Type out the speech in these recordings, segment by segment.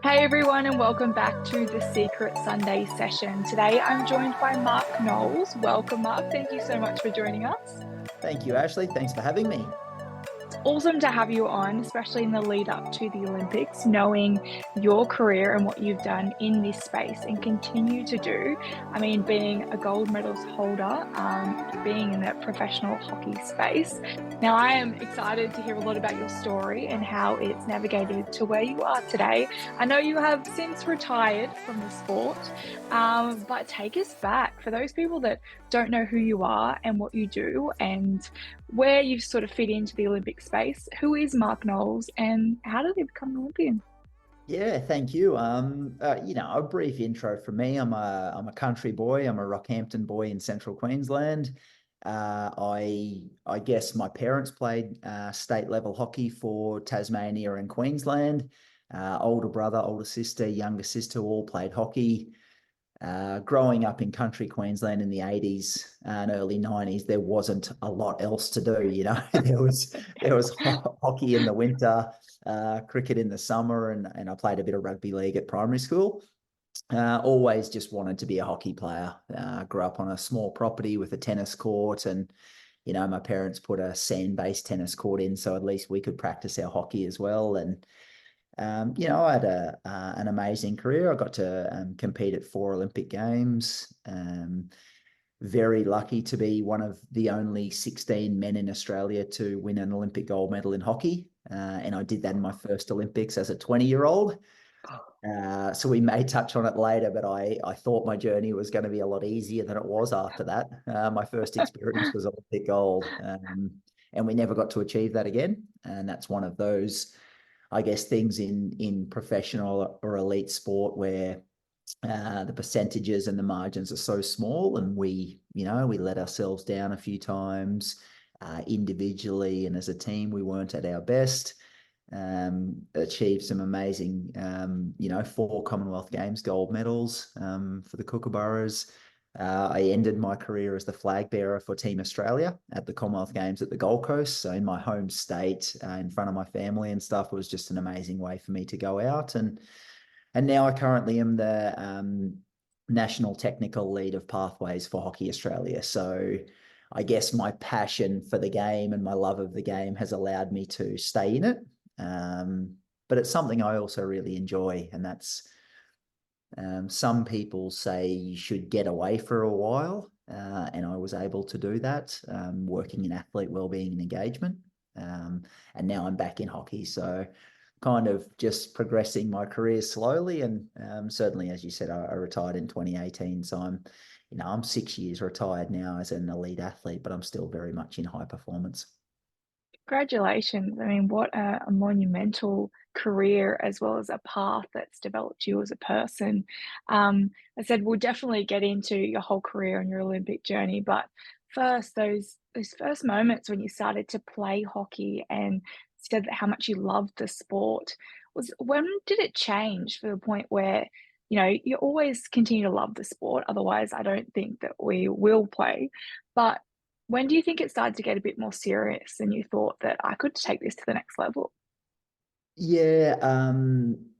Hey everyone, and welcome back to the Secret Sunday session. Today I'm joined by Mark Knowles. Welcome, Mark. Thank you so much for joining us. Thank you, Ashley. Thanks for having me. Awesome to have you on, especially in the lead up to the Olympics, knowing your career and what you've done in this space and continue to do. I mean, being a gold medals holder, being in the professional hockey space. Now, I am excited to hear a lot about your story and how it's navigated to where you are today. I know you have since retired from the sport, but take us back for those people that don't know who you are and what you do and where you sort of fit into the Olympic space. Who is Mark Knowles and how did he become an Olympian? Yeah, thank you. A brief intro from me. I'm a country boy. I'm a Rockhampton boy in central Queensland. I guess my parents played state level hockey for Tasmania and Queensland. Older brother, older sister, younger sister all played hockey. Growing up in country Queensland in the 80s and early 90s, there wasn't a lot else to do. There was hockey in the winter, cricket in the summer, and I played a bit of rugby league at primary school. Always just wanted to be a hockey player. Grew up on a small property with a tennis court, and my parents put a sand-based tennis court in, so at least we could practice our hockey as well. And I had an amazing career. I got to compete at 4 Olympic Games. Very lucky to be one of the only 16 men in Australia to win an Olympic gold medal in hockey. And I did that in my first Olympics as a 20-year-old. So we may touch on it later, but I thought my journey was going to be a lot easier than it was after that. My first experience was Olympic gold, and we never got to achieve that again. And that's one of those, I guess, things in professional or elite sport where the percentages and the margins are so small, and we let ourselves down a few times individually and as a team. We weren't at our best. Achieved some amazing, 4 Commonwealth Games gold medals for the Kookaburras. I ended my career as the flag bearer for Team Australia at the Commonwealth Games at the Gold Coast. So in my home state, in front of my family and stuff, it was just an amazing way for me to go out. And now I currently am the National Technical Lead of Pathways for Hockey Australia. So I guess my passion for the game and my love of the game has allowed me to stay in it. But it's something I also really enjoy, and that's some people say you should get away for a while, and I was able to do that, working in athlete wellbeing and engagement. And now I'm back in hockey, so kind of just progressing my career slowly. And certainly, as you said, I retired in 2018, so I'm 6 years retired now as an elite athlete, but I'm still very much in high performance. Congratulations. I mean, what a monumental career as well as a path that's developed you as a person. I said we'll definitely get into your whole career and your Olympic journey, but first, those first moments when you started to play hockey and said that how much you loved the sport, was when did it change for the point where you always continue to love the sport, otherwise I don't think that we will play. But when do you think it started to get a bit more serious and you thought that I could take this to the next level? Yeah,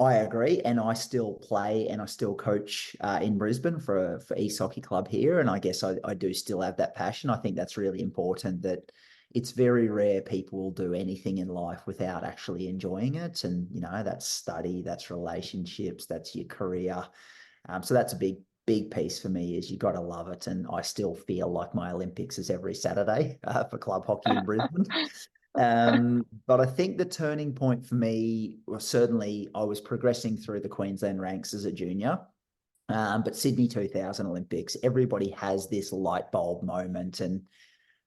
I agree, and I still play and I still coach in Brisbane for East Hockey Club here, and I guess I do still have that passion. I think that's really important. That it's very rare people will do anything in life without actually enjoying it, and that's study, that's relationships, that's your career. So that's a big piece for me. Is you got to love it, and I still feel like my Olympics is every Saturday for club hockey in Brisbane. But I think the turning point for me was certainly I was progressing through the Queensland ranks as a junior. But Sydney 2000 Olympics, everybody has this light bulb moment. And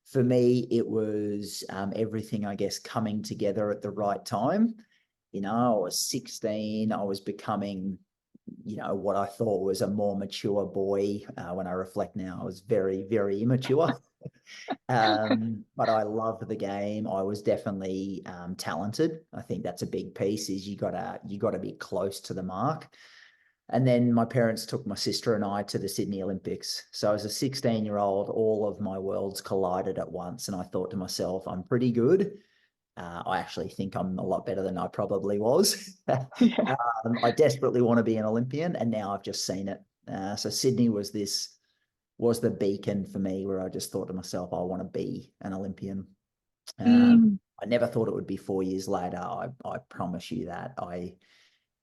for me, it was everything, I guess, coming together at the right time. I was 16. I was becoming, what I thought was a more mature boy. When I reflect now, I was very, very immature. But I loved the game. I was definitely talented. I think that's a big piece. Is you gotta be close to the mark. And then my parents took my sister and I to the Sydney Olympics. So as a 16-year-old, all of my worlds collided at once, and I thought to myself, I'm pretty good. I actually think I'm a lot better than I probably was. Yeah. I desperately want to be an Olympian, and now I've just seen it. So Sydney was the beacon for me, where I just thought to myself, I want to be an Olympian. Mm. I never thought it would be 4 years later. I promise you that.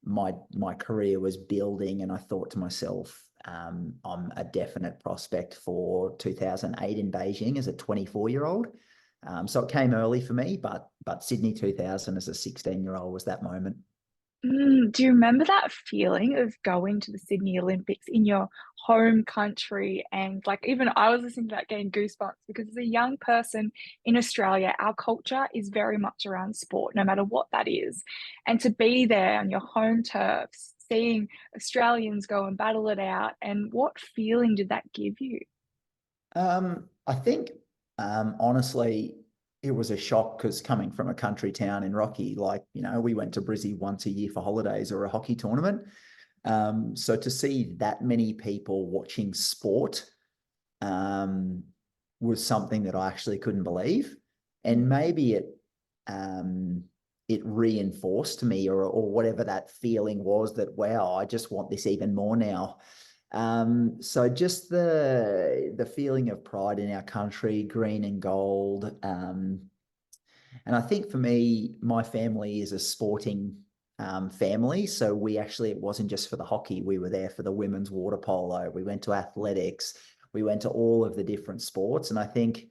My career was building, and I thought to myself, I'm a definite prospect for 2008 in Beijing as a 24-year-old. So it came early for me, but Sydney 2000 as a 16-year-old was that moment. Do you remember that feeling of going to the Sydney Olympics in your home country? And like, even I was listening to that getting goosebumps because as a young person in Australia, our culture is very much around sport, no matter what that is. And to be there on your home turf, seeing Australians go and battle it out, and what feeling did that give you? I think, honestly, it was a shock because coming from a country town in Rocky, like, we went to Brizzy once a year for holidays or a hockey tournament. So to see that many people watching sport um, was something that I actually couldn't believe. And maybe it reinforced me, or whatever that feeling was, that, wow, I just want this even more now. So just the feeling of pride in our country, green and gold. And I think for me, my family is a sporting family. So it wasn't just for the hockey. We were there for the women's water polo. We went to athletics. We went to all of the different sports. And I think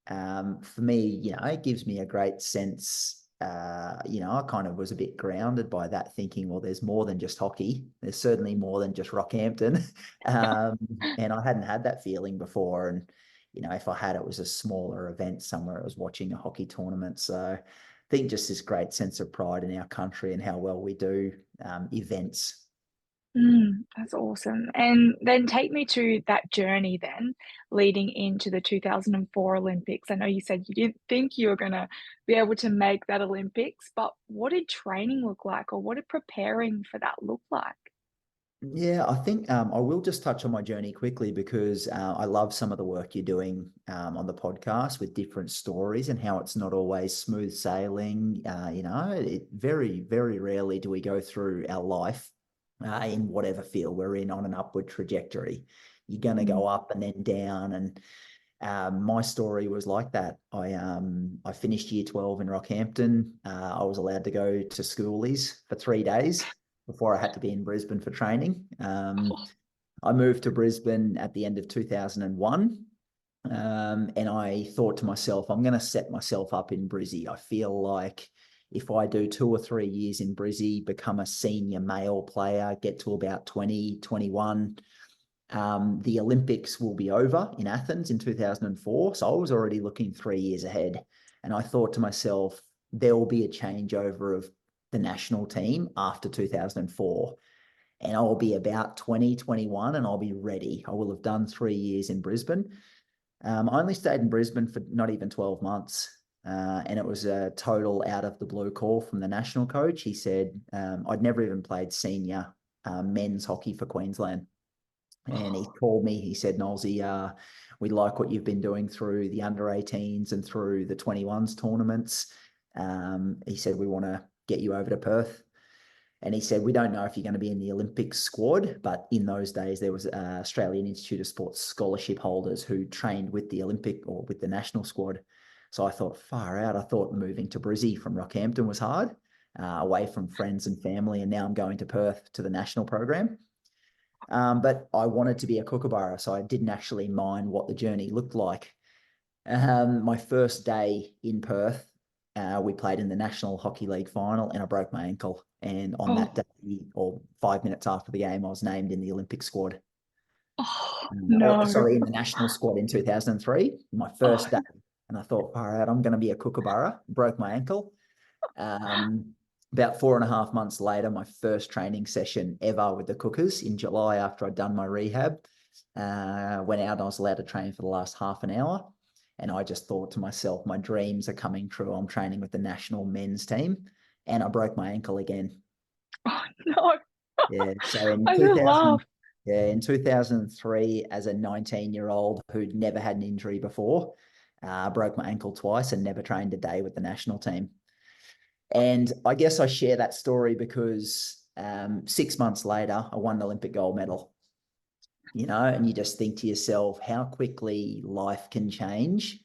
for me, it gives me a great sense. I kind of was a bit grounded by that, thinking, well, there's more than just hockey. There's certainly more than just Rockhampton. um, and I hadn't had that feeling before. And, if I had, it was a smaller event somewhere. I was watching a hockey tournament. So I think just this great sense of pride in our country and how well we do events. That's awesome. And then take me to that journey then leading into the 2004 Olympics. I know you said you didn't think you were going to be able to make that Olympics, but what did training look like, or what did preparing for that look like? Yeah, I think I will just touch on my journey quickly, because I love some of the work you're doing on the podcast with different stories, and how it's not always smooth sailing. Very, very rarely do we go through our life in whatever field we're in on an upward trajectory. You're going to Mm. go up and then down. And my story was like that. I finished year 12 in Rockhampton. I was allowed to go to schoolies for 3 days before I had to be in Brisbane for training. I moved to Brisbane at the end of 2001. And I thought to myself, I'm going to set myself up in Brizzy. I feel like if I do 2 or 3 years in Brizzy, become a senior male player, get to about 20, 21, the Olympics will be over in Athens in 2004. So I was already looking 3 years ahead. And I thought to myself, there will be a changeover of the national team after 2004. And I'll be about 20, 21, and I'll be ready. I will have done 3 years in Brisbane. I only stayed in Brisbane for not even 12 months. And it was a total out of the blue call from the national coach. He said, I'd never even played senior men's hockey for Queensland. And he called me. He said, Knowlesy, we like what you've been doing through the under 18s and through the 21s tournaments. He said, we want to get you over to Perth. And he said, we don't know if you're going to be in the Olympic squad, but in those days, there was Australian Institute of Sports scholarship holders who trained with the Olympic or with the national squad. So I thought, far out. I thought moving to Brizzy from Rockhampton was hard, away from friends and family. And now I'm going to Perth to the national program. But I wanted to be a Kookaburra, so I didn't actually mind what the journey looked like. My first day in Perth, we played in the National Hockey League final, and I broke my ankle. And on that Oh, day, or 5 minutes after the game, I was named in the Olympic squad. oh no. Sorry, in the national squad in 2003, my Oh, first day. And I thought, all right, I'm going to be a Kookaburra. Broke my ankle. About 4.5 months later, my first training session ever with the Cookers in July, after I'd done my rehab, went out and I was allowed to train for the last half an hour. And I just thought to myself, my dreams are coming true. I'm training with the national men's team, and I broke my ankle again. oh no. Yeah. So in I just 2000, laugh. yeah, in 2003, as a 19-year-old who'd never had an injury before, broke my ankle twice and never trained a day with the national team. And I guess I share that story because 6 months later, I won an Olympic gold medal, and you just think to yourself how quickly life can change.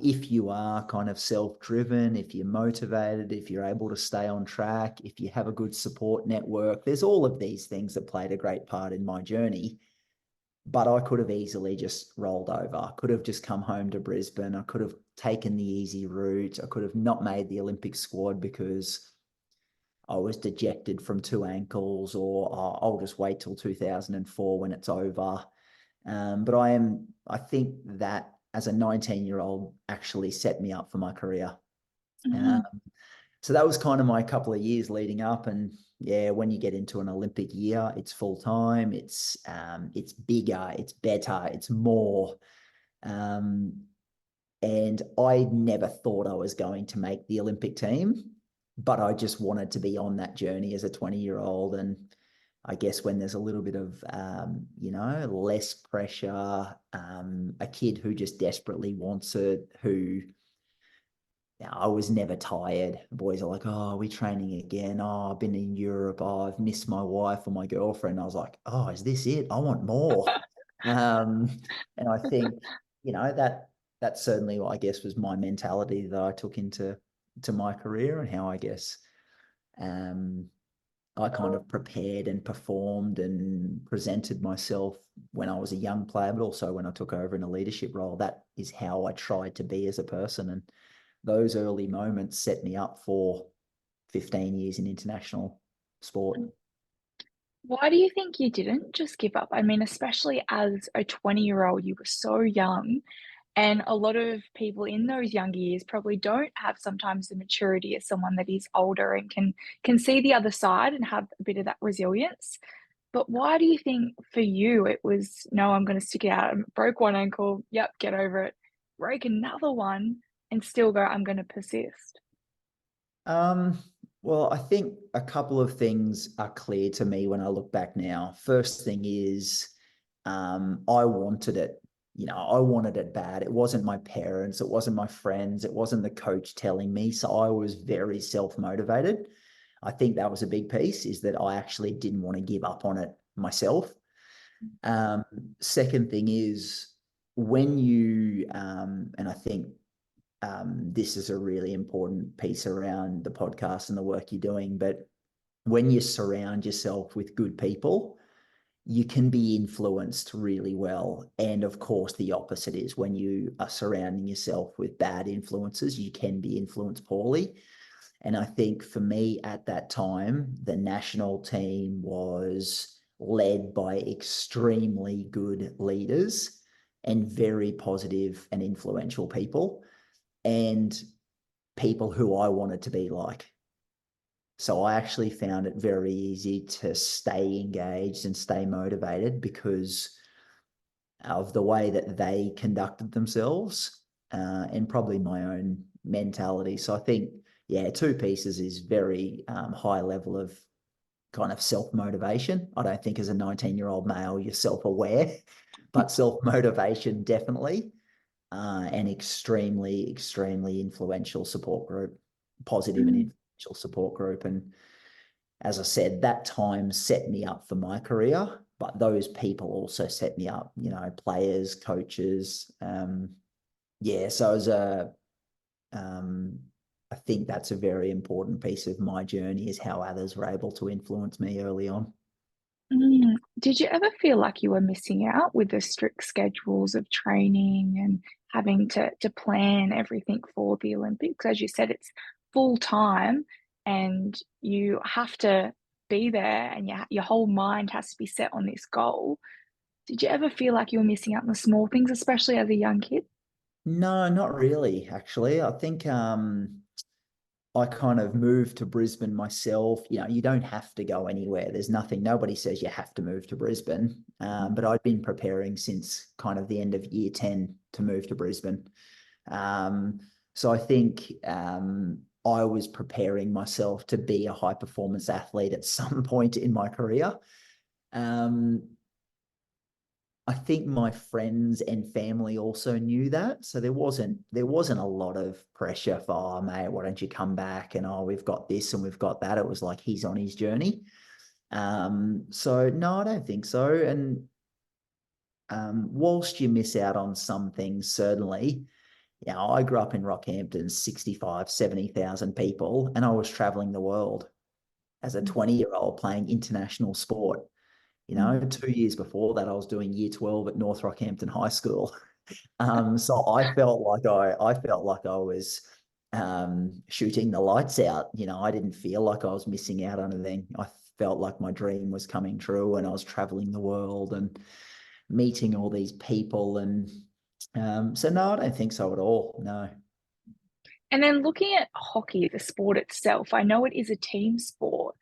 If you are kind of self-driven, if you're motivated, if you're able to stay on track, if you have a good support network, there's all of these things that played a great part in my journey. But I could have easily just rolled over. I could have just come home to Brisbane. I could have taken the easy route. I could have not made the Olympic squad because I was dejected from 2 ankles, or I'll just wait till 2004 when it's over. But I think that as a 19-year-old actually set me up for my career. Mm. So that was kind of my couple of years leading up. And yeah, when you get into an Olympic year, it's full time, it's bigger, it's better, it's more. And I never thought I was going to make the Olympic team, but I just wanted to be on that journey as a 20-year-old. And I guess when there's a little bit of, less pressure, a kid who just desperately wants it, who, I was never tired. The boys are like, oh, are we training again? Oh, I've been in Europe. Oh, I've missed my wife or my girlfriend. I was like, oh, is this it? I want more. And I think, that certainly, I guess, was my mentality that I took into my career, and how I guess I kind of prepared and performed and presented myself when I was a young player, but also when I took over in a leadership role. That is how I tried to be as a person. And those early moments set me up for 15 years in international sport. Why do you think you didn't just give up? I mean, especially as a 20-year-old, you were so young. And a lot of people in those younger years probably don't have sometimes the maturity as someone that is older and can see the other side and have a bit of that resilience. But why do you think for you it was, no, I'm going to stick it out. I broke one ankle. Yep, get over it. Break another one and still go, I'm going to persist. Um, well, I think a couple of things are clear to me when I look back now. First thing is, I wanted it. I wanted it bad. It wasn't my parents, it wasn't my friends, it wasn't the coach telling me. So I was very self-motivated. I think that was a big piece, is that I actually didn't want to give up on it myself. Second thing is, when you, and I think this is a really important piece around the podcast and the work you're doing, but when you surround yourself with good people, you can be influenced really well. And of course, the opposite is, when you are surrounding yourself with bad influences, you can be influenced poorly. And I think for me at that time, the national team was led by extremely good leaders and very positive and influential people, and people who I wanted to be like. So I actually found it very easy to stay engaged and stay motivated because of the way that they conducted themselves, and probably my own mentality. So I think, yeah, 2 pieces is very high level of kind of self-motivation. I don't think as a 19-year-old male you're self-aware, but self-motivation definitely, and extremely, extremely influential support group, positive and Mm. influential support group. And as I said, that time set me up for my career, but those people also set me up, players, coaches. So as I think that's a very important piece of my journey, is how others were able to influence me early on. Mm. Did you ever feel like you were missing out with the strict schedules of training and having to plan everything for the Olympics? As you said, it's full time and you have to be there and your whole mind has to be set on this goal. Did you ever feel like you were missing out on the small things, especially as a young kid? No, not really, actually. I think I kind of moved to Brisbane myself. You don't have to go anywhere. There's nothing, nobody says you have to move to Brisbane. But I'd been preparing since kind of the end of year 10 to move to Brisbane. So I think I was preparing myself to be a high performance athlete at some point in my career. I think my friends and family also knew that. So there wasn't a lot of pressure for, oh, mate, why don't you come back? And oh, we've got this and we've got that. It was like he's on his journey. So no, I don't think so. And whilst you miss out on some things, certainly, I grew up in Rockhampton, 65, 70,000 people, and I was traveling the world as a 20-year-old playing international sport. Mm. 2 years before that, I was doing year 12 at North Rockhampton High School. So I felt like I was shooting the lights out. I didn't feel like I was missing out on anything. I felt like my dream was coming true, and I was traveling the world and meeting all these people. And so no, I don't think so at all. No. And then looking at hockey, the sport itself, I know it is a team sport,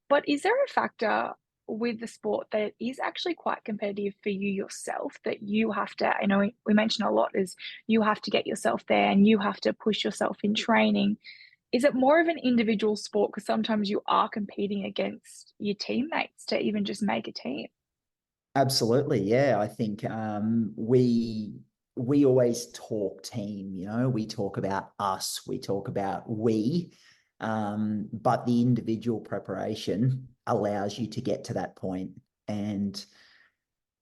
but is there a factor with the sport that is actually quite competitive for you yourself that you have to, I know we mentioned a lot is you have to get yourself there and you have to push yourself in training. Is it more of an individual sport? Because sometimes you are competing against your teammates to even just make a team. Absolutely, yeah. I think we always talk team. We talk about us, we talk about we, but the individual preparation allows you to get to that point. And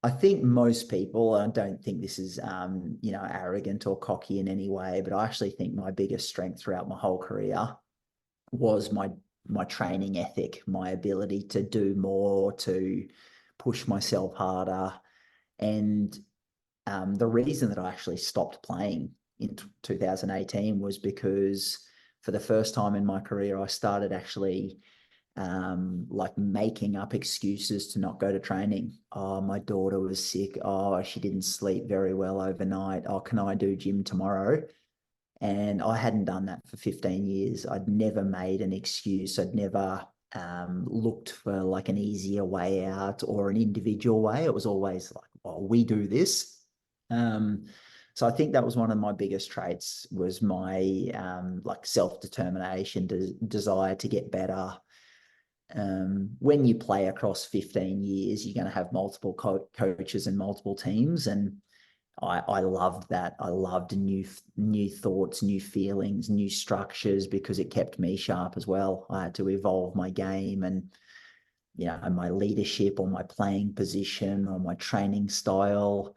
I think most people, I don't think this is arrogant or cocky in any way, but I actually think my biggest strength throughout my whole career was my training ethic, my ability to do more, to push myself harder. And the reason that I actually stopped playing in 2018 was because for the first time in my career, I started actually like making up excuses to not go to training. Oh, my daughter was sick. Oh, she didn't sleep very well overnight. Oh, can I do gym tomorrow? And I hadn't done that for 15 years. I'd never made an excuse. I'd never looked for like an easier way out or an individual way. It was always like, well, we do this. So I think that was one of my biggest traits was my like self-determination, desire to get better. When you play across 15 years, you're going to have multiple coaches and multiple teams. And I loved that. I loved new thoughts, new feelings, new structures because it kept me sharp as well. I had to evolve my game and my leadership or my playing position or my training style.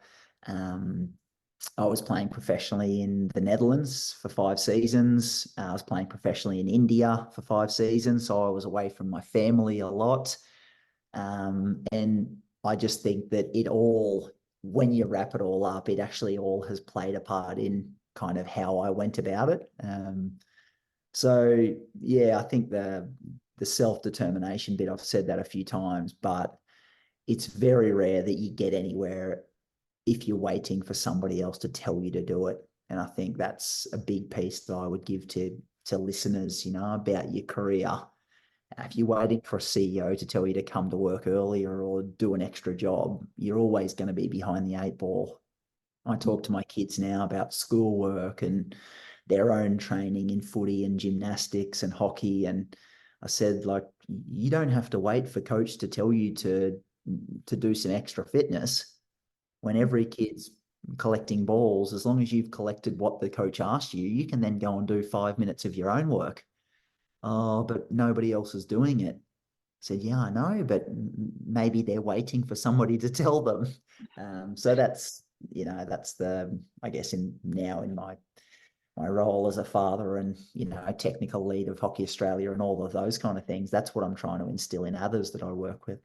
I was playing professionally in the Netherlands for 5 seasons. I was playing professionally in India for 5 seasons, so I was away from my family a lot. And I just think that when you wrap it all up, it actually all has played a part in kind of how I went about it. So yeah, I think the self-determination bit, I've said that a few times, but it's very rare that you get anywhere if you're waiting for somebody else to tell you to do it. And I think that's a big piece that I would give to listeners, about your career. If you're waiting for a CEO to tell you to come to work earlier or do an extra job, you're always going to be behind the 8 ball. I talk to my kids now about schoolwork and their own training in footy and gymnastics and hockey. And I said, like, you don't have to wait for coach to tell you to do some extra fitness. When every kid's collecting balls, as long as you've collected what the coach asked you, you can then go and do 5 minutes of your own work. Oh, but nobody else is doing it. I said, yeah, I know, but maybe they're waiting for somebody to tell them. So that's I guess in my role as a father and, a technical lead of Hockey Australia and all of those kind of things, that's what I'm trying to instill in others that I work with.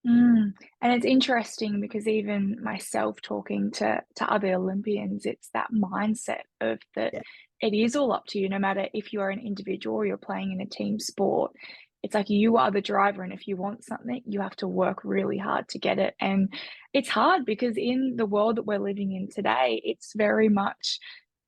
And it's interesting because even myself talking to other Olympians, it's that mindset of that Yeah, it is all up to you, no matter if you are an individual or you're playing in a team sport. It's like you are the driver, and if you want something, you have to work really hard to get it. And it's hard because in the world that we're living in today, it's very much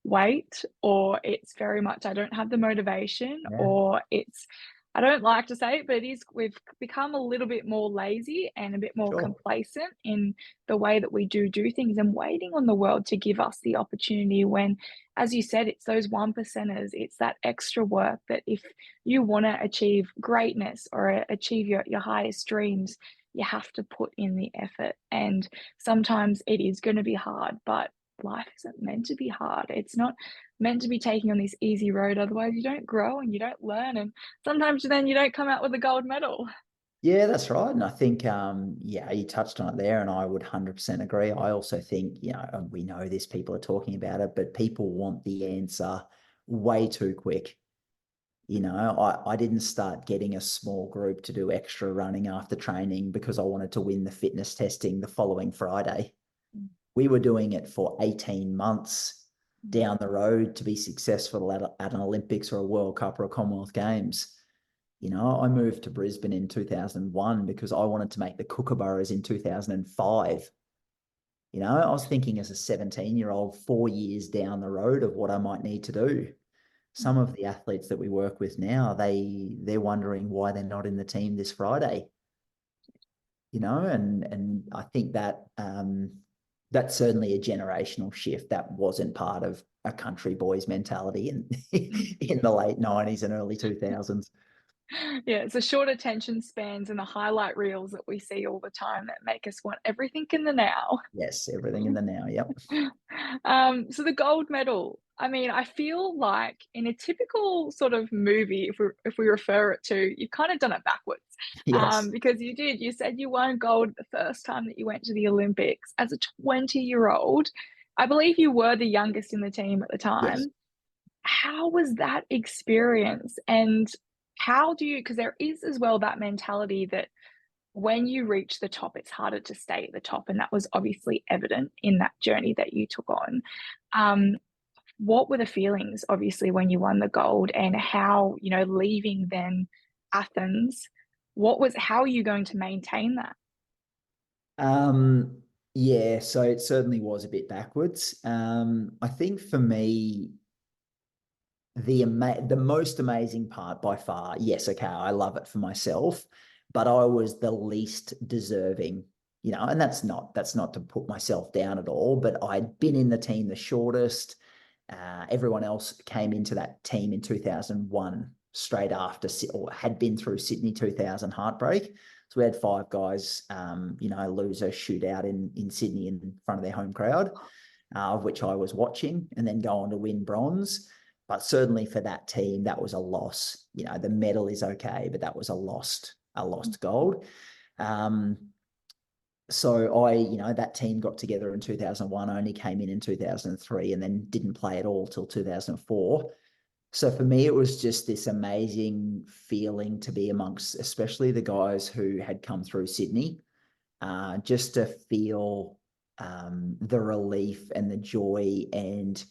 wait, or it's very much I don't have the motivation, yeah, or it's I don't like to say it, but it is we've become a little bit more lazy and a bit more sure. complacent in the way that we do things and waiting on the world to give us the opportunity when, as you said, it's those 1%ers, it's that extra work that if you want to achieve greatness or achieve your highest dreams, you have to put in the effort. And sometimes it is going to be hard, but life isn't meant to be hard. It's not meant to be taking on this easy road. Otherwise, you don't grow and you don't learn. And sometimes then you don't come out with a gold medal. Yeah, that's right. And I think, yeah, you touched on it there, and I would 100% agree. I also think, and we know this, people are talking about it, but people want the answer way too quick. I didn't start getting a small group to do extra running after training because I wanted to win the fitness testing the following Friday. Mm. We were doing it for 18 months down the road to be successful at an Olympics or a World Cup or a Commonwealth Games. I moved to Brisbane in 2001 because I wanted to make the Kookaburras in 2005. I was thinking as a 17-year-old, 4 years down the road of what I might need to do. Some of the athletes that we work with now, they're wondering why they're not in the team this Friday. And I think that that's certainly a generational shift that wasn't part of a country boys mentality in the late 90s and early 2000s. Yeah, it's the short attention spans and the highlight reels that we see all the time that make us want everything in the now. Yes, everything in the now. Yep. So the gold medal, I mean, I feel like in a typical sort of movie, if we refer it to, you've kind of done it backwards. Yes. Because you said you won gold the first time that you went to the Olympics as a 20-year-old. I believe you were the youngest in the team at the Yes. time. How was that experience? And how do you, because there is as well that mentality that when you reach the top, it's harder to stay at the top. And that was obviously evident in that journey that you took on. Um, what were the feelings, obviously, when you won the gold, and how, leaving then Athens, how are you going to maintain that? Yeah, so it certainly was a bit backwards. I think for me, the most amazing part by far, yes, okay, I love it for myself, but I was the least deserving, and that's not to put myself down at all, but I'd been in the team the shortest. Everyone else came into that team in 2001 straight after, or had been through Sydney 2000 heartbreak. So we had 5 guys, lose a shootout in Sydney in front of their home crowd, of which I was watching, and then go on to win bronze. But certainly for that team, that was a loss. The medal is okay, but that was a lost gold. So that team got together in 2001, only came in 2003, and then didn't play at all till 2004. So for me, it was just this amazing feeling to be amongst, especially the guys who had come through Sydney, just to feel the relief and the joy and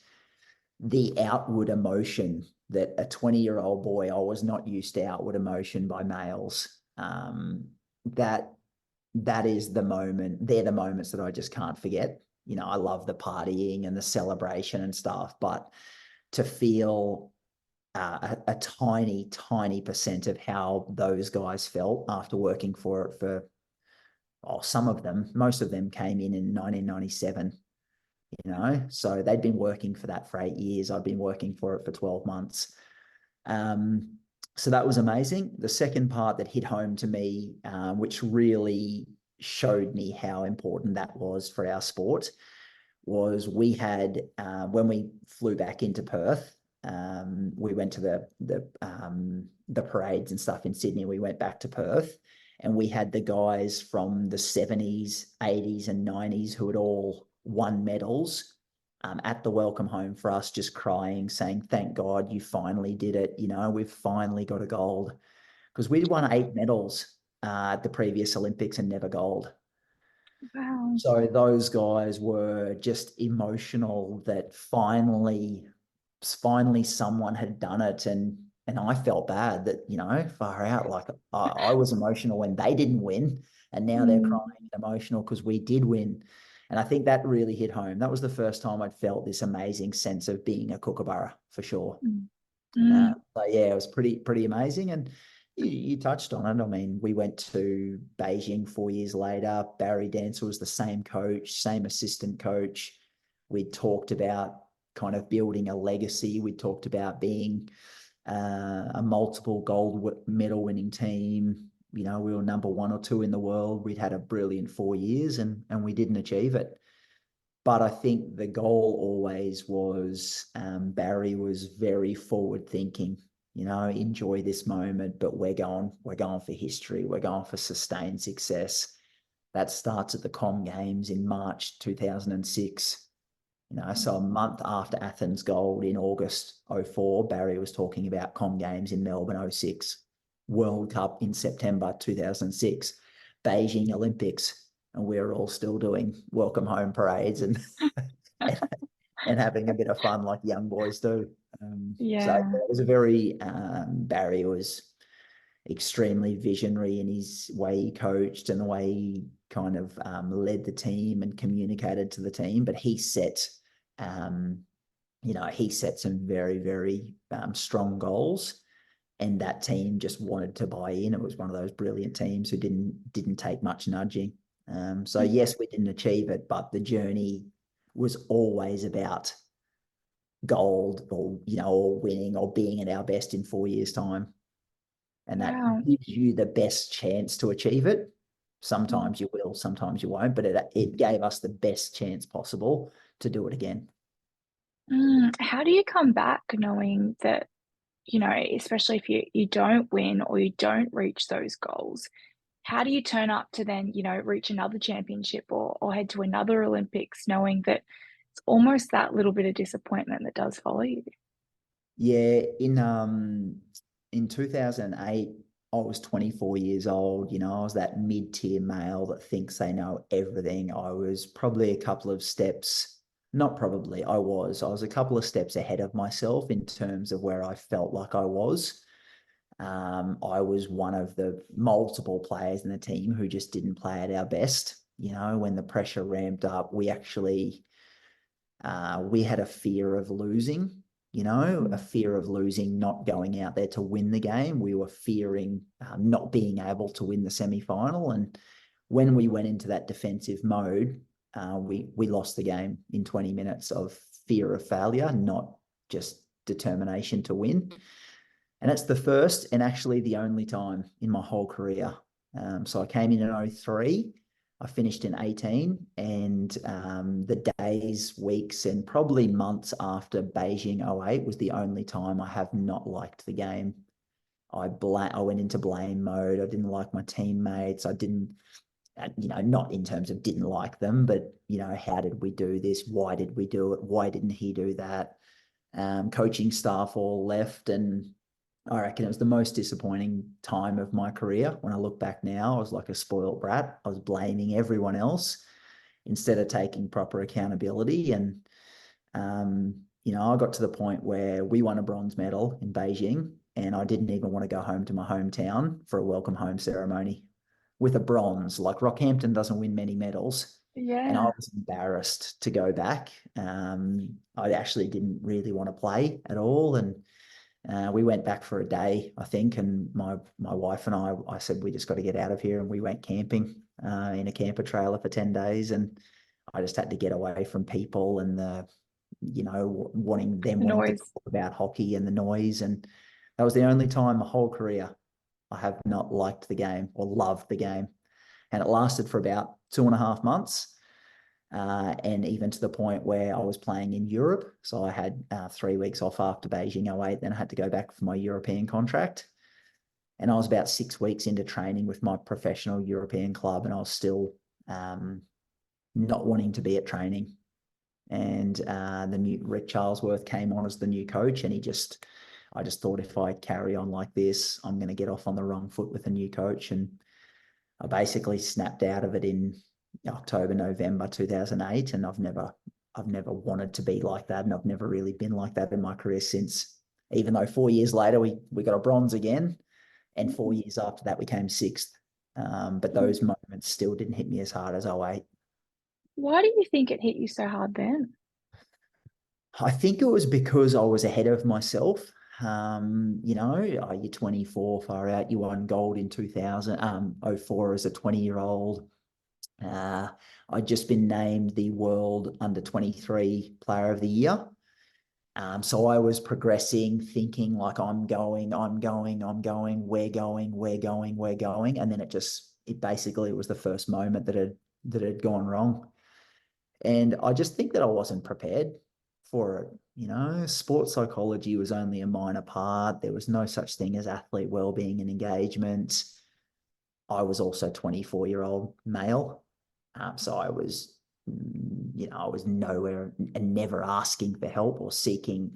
the outward emotion that a 20-year-old boy, I was not used to outward emotion by males. That is the moment. They're the moments that I just can't forget. I love the partying and the celebration and stuff, but to feel a tiny, tiny percent of how those guys felt after working for it for, some of them, most of them came in 1997. So they'd been working for that for 8 years. I'd been working for it for 12 months. So that was amazing. The second part that hit home to me, which really showed me how important that was for our sport, was we had, when we flew back into Perth, we went to the parades and stuff in Sydney. We went back to Perth, and we had the guys from the 70s, 80s, and 90s who had all won medals at the welcome home for us, just crying, saying, "Thank God you finally did it. We've finally got a gold." Because we'd won 8 medals at the previous Olympics and never gold. Wow. So those guys were just emotional that finally someone had done it, and I felt bad that far out, like I was emotional when they didn't win, and now they're Mm, crying and emotional because we did win. And I think that really hit home. That was the first time I'd felt this amazing sense of being a Kookaburra, for sure. mm, mm. But yeah, it was pretty amazing. And you touched on it. I mean, we went to Beijing 4 years later. Barry Dancer was the same coach, same assistant coach. We talked about kind of building a legacy. We talked about being a multiple gold medal winning team. we were number 1 or 2 in the world. We'd had a brilliant 4 years and we didn't achieve it. But I think the goal always was, Barry was very forward thinking, enjoy this moment, but we're going for history. We're going for sustained success. That starts at the Com Games in March 2006. So a month after Athens Gold in August 04, Barry was talking about Com Games in Melbourne 06, World Cup in September 2006, Beijing Olympics, and we're all still doing welcome home parades and and having a bit of fun like young boys do. So Yeah. it was a very, Barry was extremely visionary in his way he coached and the way he kind of led the team and communicated to the team. But he set, he set some very, very strong goals, and that team just wanted to buy in. It was one of those brilliant teams who didn't take much nudging. So yes, we didn't achieve it, but the journey was always about gold, or winning or being at our best in 4 years' time. And that Wow. gives you the best chance to achieve it. Sometimes you will, sometimes you won't, but it gave us the best chance possible to do it again. How do you come back knowing that, especially if you don't win or you don't reach those goals, how do you turn up to then, reach another championship or head to another Olympics knowing that it's almost that little bit of disappointment that does follow you? Yeah, in 2008, I was 24 years old. I was that mid-tier male that thinks they know everything. I was probably a couple of steps, not probably, I was a couple of steps ahead of myself in terms of where I felt like I was. I was one of the multiple players in the team who just didn't play at our best. When the pressure ramped up, we actually, we had a fear of losing, a fear of losing, not going out there to win the game. We were fearing not being able to win the semi-final. And when we went into that defensive mode, we lost the game in 20 minutes of fear of failure, not just determination to win. And it's the first and actually the only time in my whole career. So I came in 03. I finished in 18, and the days, weeks, and probably months after Beijing 08 was the only time I have not liked the game. I went into blame mode. I didn't like my teammates. I didn't, not in terms of didn't like them, but, how did we do this? Why did we do it? Why didn't he do that? Coaching staff all left, and I reckon it was the most disappointing time of my career. When I look back now, I was like a spoiled brat. I was blaming everyone else instead of taking proper accountability. And, I got to the point where we won a bronze medal in Beijing, and I didn't even want to go home to my hometown for a welcome home ceremony with a bronze. Like, Rockhampton doesn't win many medals. And I Yeah. was embarrassed to go back. I actually didn't really want to play at all. And we went back for a day, I think, and my wife and I said, we just got to get out of here. And we went camping in a camper trailer for 10 days. And I just had to get away from people and wanting The to noise. talk about hockey and the noise. And that was the only time my whole career I have not liked the game or loved the game. And it lasted for about 2.5 months. And even to the point where I was playing in Europe. So I had 3 weeks off after Beijing 08. Then I had to go back for my European contract. And I was about 6 weeks into training with my professional European club, and I was still not wanting to be at training. And the new Rick Charlesworth came on as the new coach, and I just thought, if I carry on like this, I'm going to get off on the wrong foot with a new coach. And I basically snapped out of it in October, November 2008, and I've never wanted to be like that, and I've never really been like that in my career since. Even though 4 years later we got a bronze again, and 4 years after that we came sixth, but those moments still didn't hit me as hard as 08. Why do you think it hit you so hard then? I think it was because I was ahead of myself. You're 24, far out. You won gold in 2004 as a 20-year-old. I'd just been named the World Under 23 Player of the Year. So I was progressing, thinking like I'm going, we're going, we're going. And then it basically was the first moment that had gone wrong. And I just think that I wasn't prepared for it. You know, sports psychology was only a minor part. There was no such thing as athlete wellbeing and engagement. I was also 24-year-old male. So I was, I was nowhere and never asking for help or seeking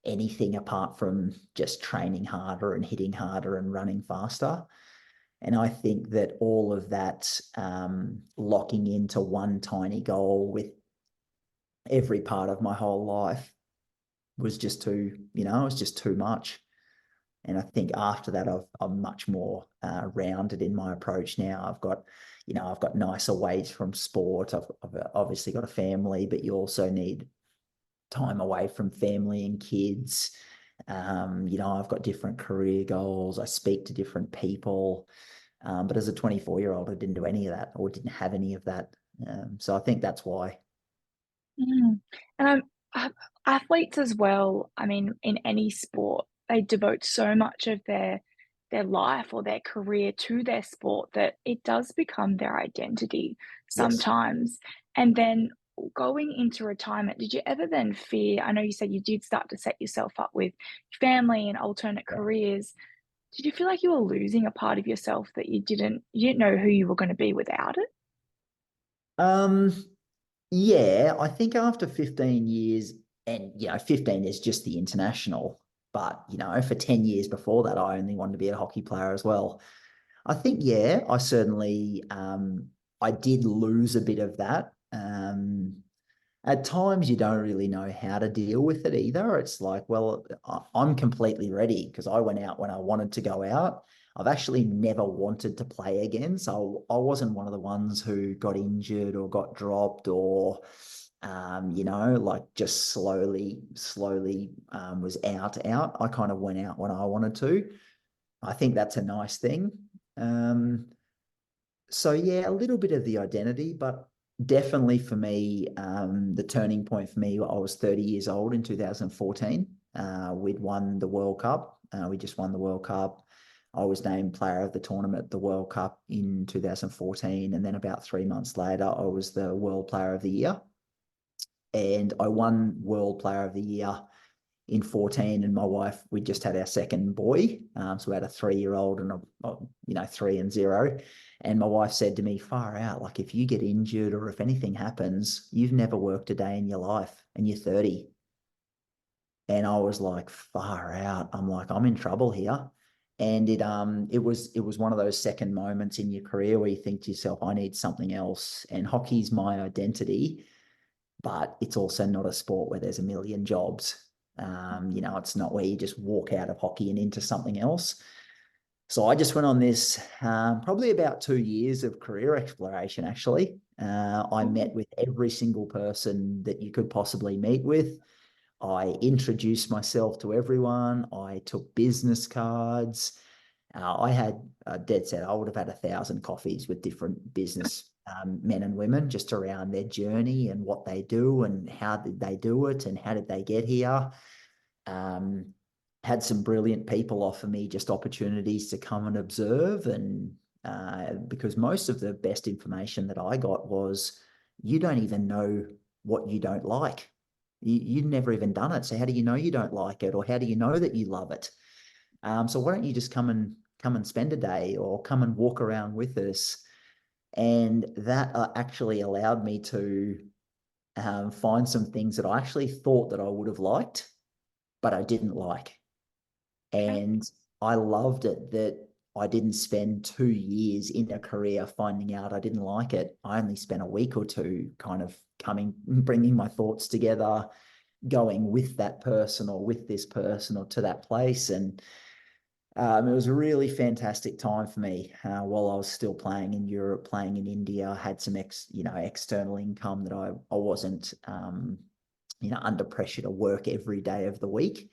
anything apart from just training harder and hitting harder and running faster. And I think that all of that locking into one tiny goal with every part of my whole life was just too, it was just too much. And I think after that, I'm much more rounded in my approach now. I've got nicer ways from sport. I've obviously got a family, but you also need time away from family and kids. I've got different career goals. I speak to different people. But as a 24-year-old, I didn't do any of that or didn't have any of that. So I think that's why. Mm. And athletes as well, I mean, in any sport, they devote so much of their life or their career to their sport that it does become their identity Yes. sometimes. And then going into retirement, did you ever then fear? I know you said you did start to set yourself up with family and alternate Yeah. careers. Did you feel like you were losing a part of yourself that you didn't know who you were going to be without it? Um, yeah, I think after 15 years, and 15 is just the international, but for 10 years before that, I only wanted to be a hockey player as well. I think, yeah, I certainly I did lose a bit of that. At times you don't really know how to deal with it either. It's like, well, I'm completely ready because I went out when I wanted to go out. I've actually never wanted to play again. So I wasn't one of the ones who got injured or got dropped or, like just slowly was out. I kind of went out when I wanted to. I think that's a nice thing. Um, so yeah, a little bit of the identity, but definitely for me, the turning point for me, I was 30 years old in 2014. We'd won the World Cup. We just won the World Cup. I was named player of the tournament, the World Cup in 2014. And then about 3 months later, I was the World Player of the Year. And I won World Player of the Year in 14, and my wife, we just had our second boy. So we had a 3-year-old and 3 and 0. And my wife said to me, far out, like if you get injured or if anything happens, you've never worked a day in your life and you're 30. And I was like, far out. I'm like, I'm in trouble here. And it was one of those second moments in your career where you think to yourself, I need something else. And hockey's my identity, but it's also not a sport where there's a million jobs. It's not where you just walk out of hockey and into something else. So I just went on this probably about 2 years of career exploration, actually. I met with every single person that you could possibly meet with. I introduced myself to everyone. I took business cards. I had dead set. I would have had 1,000 coffees with different business men and women just around their journey and what they do and how did they do it and how did they get here. Um, had some brilliant people offer me just opportunities to come and observe, and because most of the best information that I got was you don't even know what you don't like. You've never even done it. So how do you know you don't like it, or how do you know that you love it? So why don't you just come and spend a day or come and walk around with us? And that actually allowed me to find some things that I actually thought that I would have liked, but I didn't like. Okay. And I loved it that I didn't spend 2 years in a career finding out I didn't like it. I only spent a week or two kind of bringing my thoughts together, going with that person or with this person or to that place. And it was a really fantastic time for me while I was still playing in Europe, playing in India. I had some external income that I wasn't under pressure to work every day of the week.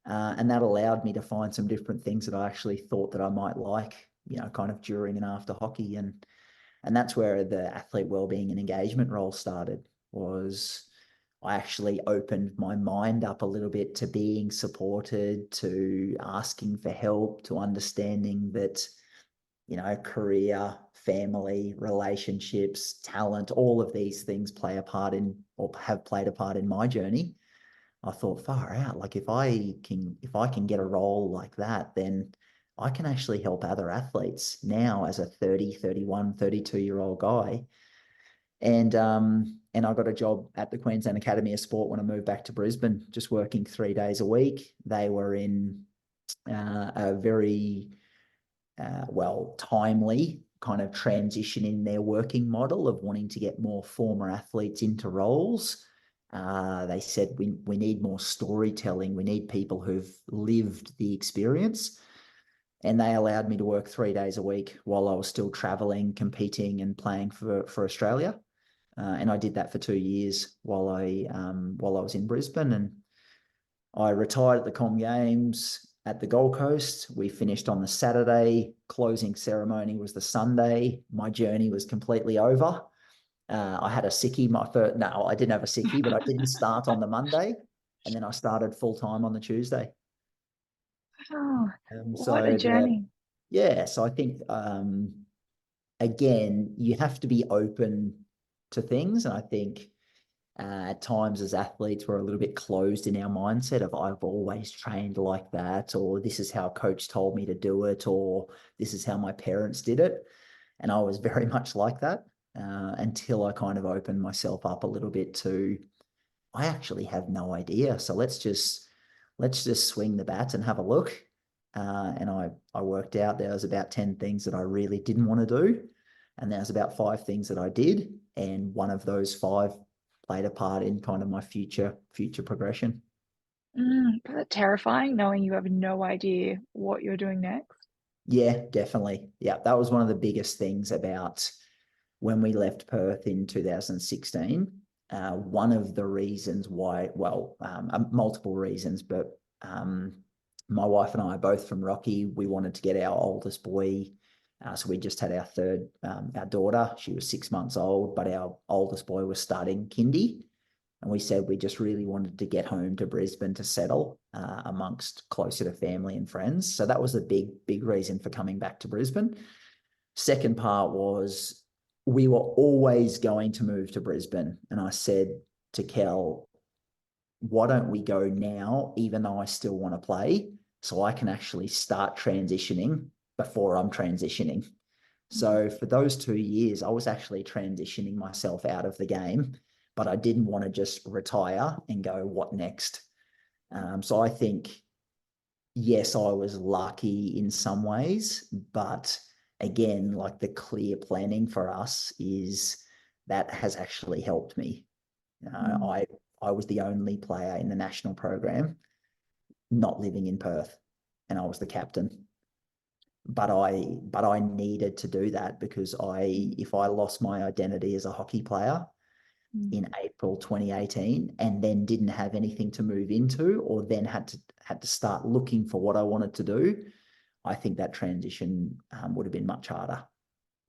And that allowed me to find some different things that I actually thought that I might like, kind of during and after hockey. And that's where the athlete wellbeing and engagement role started, was I actually opened my mind up a little bit to being supported, to asking for help, to understanding that, career, family, relationships, talent, all of these things play a part in, or have played a part in my journey. I thought, far out, like if I can get a role like that, then I can actually help other athletes now as a 30, 31, 32-year-old guy. And I got a job at the Queensland Academy of Sport when I moved back to Brisbane, just working 3 days a week. They were in a very timely kind of transition in their working model of wanting to get more former athletes into roles. They said we need more storytelling. We need people who've lived the experience. And they allowed me to work 3 days a week while I was still traveling, competing, and playing for Australia. And I did that for 2 years while I was in Brisbane. And I retired at the Com Games at the Gold Coast. We finished on the Saturday. Closing ceremony was the Sunday. My journey was completely over. I had a sickie. No, I didn't have a sickie, but I didn't start on the Monday, and then I started full time on the Tuesday. Oh, what a So journey. so I think again, you have to be open to things, and I think at times as athletes we're a little bit closed in our mindset of I've always trained like that, or this is how coach told me to do it, or this is how my parents did it. And I was very much like that until I kind of opened myself up a little bit to, I actually have no idea, so let's just swing the bat and have a look. And I worked out there was about 10 things that I really didn't want to do, and there was about 5 things that I did, and one of those 5 played a part in kind of my future progression. But that's terrifying knowing you have no idea what you're doing next. Yeah, definitely. Yeah, that was one of the biggest things about when we left Perth in 2016. One of the reasons why, multiple reasons, but my wife and I are both from Rocky. We wanted to get our oldest boy. So we just had our third, our daughter. She was 6 months old, but our oldest boy was starting kindy. And we said we just really wanted to get home to Brisbane to settle amongst closer to family and friends. So that was a big reason for coming back to Brisbane. Second part was we were always going to move to Brisbane. And I said to Kel, why don't we go now, even though I still want to play, so I can actually start transitioning before I'm transitioning. So for those 2 years, I was actually transitioning myself out of the game, but I didn't want to just retire and go, what next? So I think, yes, I was lucky in some ways, but again, like the clear planning for us is that has actually helped me. Mm. I was the only player in the national program not living in Perth, and I was the captain. But I needed to do that because if I lost my identity as a hockey player Mm. in April 2018 and then didn't have anything to move into, or then had to start looking for what I wanted to do, I think that transition would have been much harder.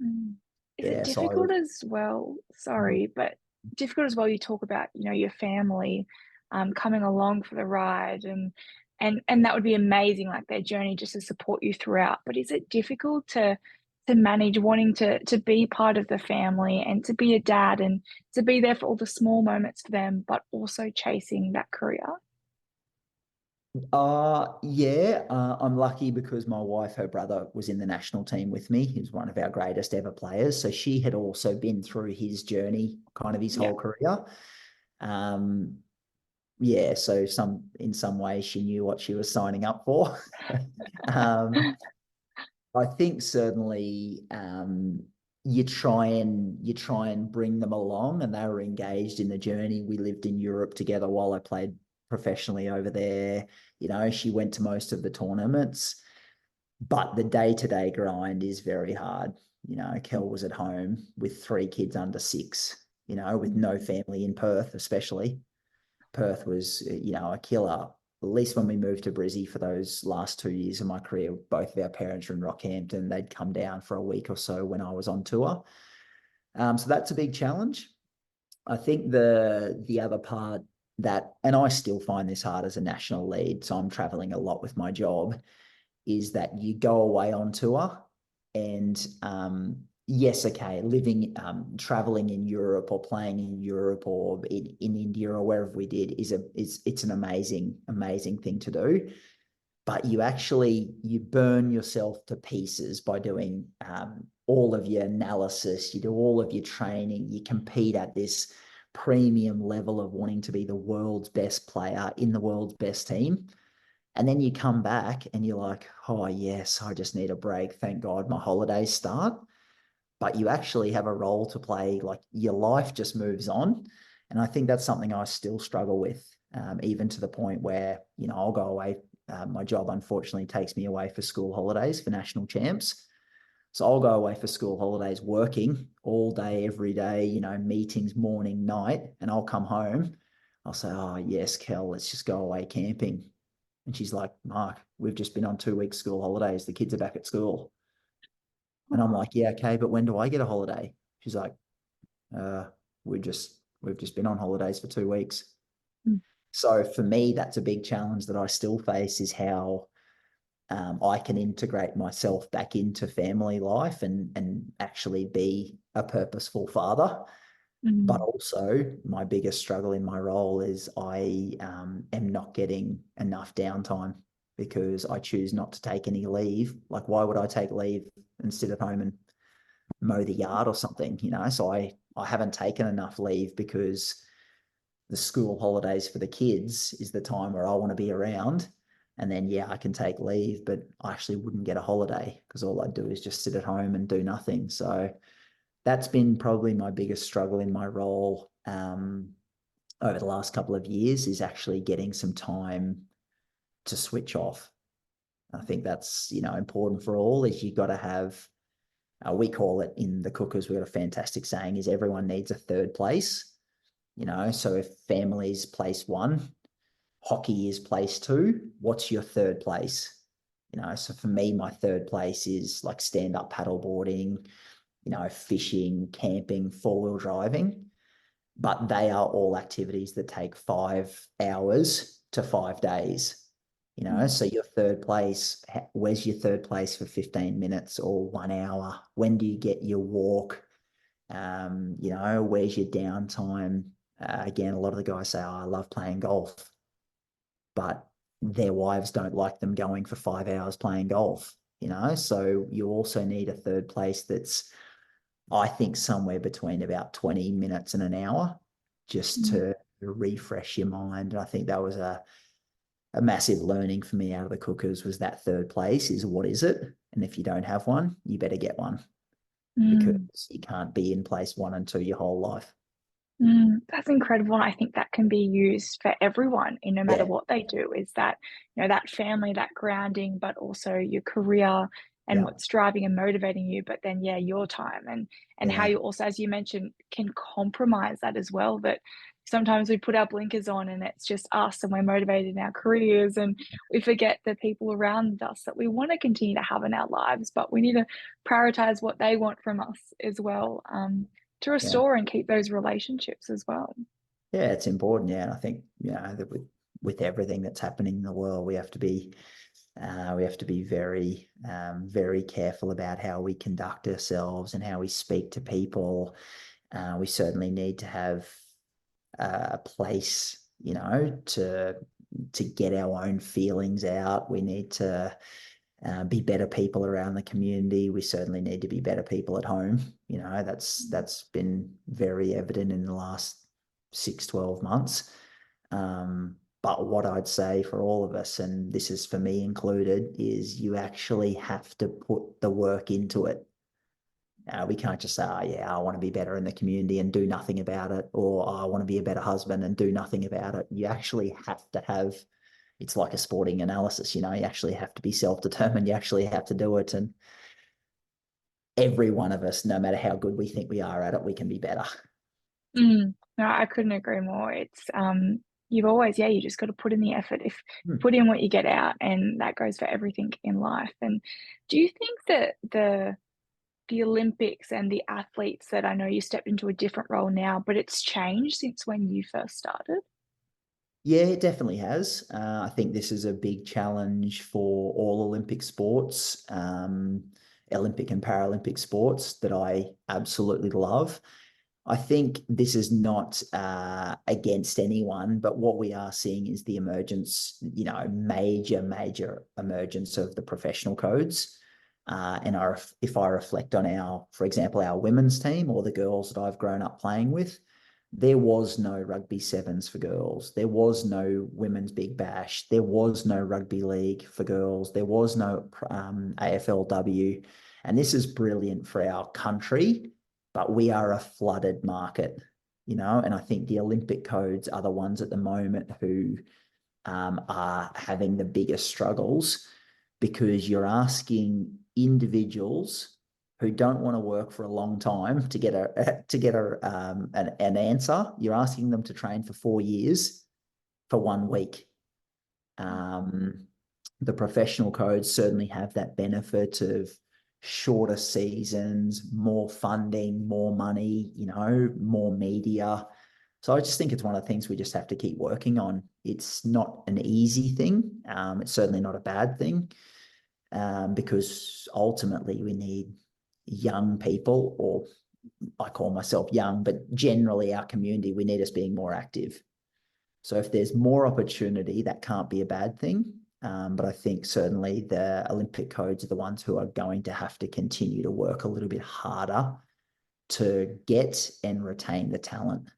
Mm. Is it Yeah, so I difficult was. as well? Sorry, but difficult as well. You talk about, your family coming along for the ride, and that would be amazing, like their journey just to support you throughout. But is it difficult to manage wanting to be part of the family and to be a dad and to be there for all the small moments for them, but also chasing that career? Yeah, I'm lucky because my wife, her brother was in the national team with me. He was one of our greatest ever players. So she had also been through his journey, kind of his Yeah. whole career. Um, yeah, so in some ways she knew what she was signing up for. um, I think certainly you try and bring them along, and they were engaged in the journey. We lived in Europe together while I played professionally over there. She went to most of the tournaments, but the day-to-day grind is very hard. Kel was at home with 3 kids under 6, with no Mm. family in Perth, especially. Perth was, a killer. At least when we moved to Brizzy for those last 2 years of my career, both of our parents were in Rockhampton. They'd come down for a week or so when I was on tour. So that's a big challenge. I think the other part that, and I still find this hard as a national lead, so I'm traveling a lot with my job, is that you go away on tour and yes, okay, living, traveling in Europe or playing in Europe or in India or wherever we did it's an amazing thing to do. But you burn yourself to pieces by doing all of your analysis, you do all of your training, you compete at this premium level of wanting to be the world's best player in the world's best team. And then you come back and you're like, oh, yes, I just need a break. Thank God my holidays start. But you actually have a role to play. Like your life just moves on. And I think that's something I still struggle with, even to the point where, I'll go away. My job, unfortunately, takes me away for school holidays for national champs. So I'll go away for school holidays working all day, every day, meetings, morning, night, and I'll come home. I'll say, oh, yes, Kel, let's just go away camping. And she's like, Mark, we've just been on 2 weeks school holidays. The kids are back at school. And I'm like, yeah, okay, but when do I get a holiday? She's like, uh, we've just been on holidays for 2 weeks. Mm. So for me, that's a big challenge that I still face, is how I can integrate myself back into family life and actually be a purposeful father. But Mm. also, my biggest struggle in my role is I am not getting enough downtime because I choose not to take any leave. Like, why would I take leave and sit at home and mow the yard or something? So I haven't taken enough leave because the school holidays for the kids is the time where I want to be around. And then, yeah, I can take leave, but I actually wouldn't get a holiday because all I'd do is just sit at home and do nothing. So that's been probably my biggest struggle in my role over the last couple of years, is actually getting some time to switch off. I think that's, important for all, is you got to have, we call it in the Cookers, we've got a fantastic saying, is everyone needs a third place. So if family's place one, hockey is place two, what's your third place? So for me, my third place is like stand-up paddleboarding, fishing, camping, four-wheel driving. But they are all activities that take 5 hours to 5 days. So your third place, where's your third place for 15 minutes or 1 hour? When do you get your walk? Where's your downtime? Again, a lot of the guys say, oh, I love playing golf, but their wives don't like them going for 5 hours playing golf, so you also need a third place that's, I think, somewhere between about 20 minutes and an hour, just Mm. to refresh your mind. And I think that was a massive learning for me out of the Cookers, was that third place is, what is it? And if you don't have one, you better get one, because Mm. you can't be in place 1 and 2 your whole life. That's incredible. And I think that can be used for everyone in no matter Yeah, what they do, is that, that family, that grounding, but also your career and yeah, what's driving and motivating you. But then, yeah, your time and how yeah, you also, as you mentioned, can compromise that as well. That sometimes we put our blinkers on and it's just us and we're motivated in our careers and we forget the people around us that we want to continue to have in our lives, but we need to prioritize what they want from us as well. To yeah. restore and keep those relationships as well. Yeah, it's important. Yeah, and I think, that with everything that's happening in the world, we have to be very careful about how we conduct ourselves and how we speak to people. We certainly need to have a place, to get our own feelings out. We need to be better people around the community. We certainly need to be better people at home. That's been very evident in the last 6-12 months. But what I'd say for all of us, and this is for me included, is you actually have to put the work into it. We can't just say, oh, yeah, I want to be better in the community and do nothing about it, or oh, I want to be a better husband and do nothing about it. You actually have to have, it's like a sporting analysis, you actually have to be self-determined. You actually have to do it. And every one of us, no matter how good we think we are at it, we can be better. No, I couldn't agree more. It's you've always, yeah, you just got to put in the effort. If Hmm. put in what you get out, and that goes for everything in life. And do you think that the Olympics and the athletes that I know you stepped into a different role now, but it's changed since when you first started? Yeah, it definitely has. I think this is a big challenge for all Olympic sports, Olympic and Paralympic sports that I absolutely love. I think this is not against anyone, but what we are seeing is the emergence, major emergence of the professional codes. If I reflect on for example, our women's team or the girls that I've grown up playing with, there was no rugby sevens for girls. There was no women's big bash. There was no rugby league for girls. There was no AFLW. And this is brilliant for our country, but we are a flooded market, and I think the Olympic codes are the ones at the moment who are having the biggest struggles, because you're asking individuals who don't want to work for a long time to get an answer. You're asking them to train for 4 years for 1 week. The professional codes certainly have that benefit of shorter seasons, more funding, more money, more media. So I just think it's one of the things we just have to keep working on. It's not an easy thing. It's certainly not a bad thing, because ultimately we need young people, or I call myself young, but generally our community, we need us being more active. So if there's more opportunity, that can't be a bad thing. But I think certainly the Olympic codes are the ones who are going to have to continue to work a little bit harder to get and retain the talent.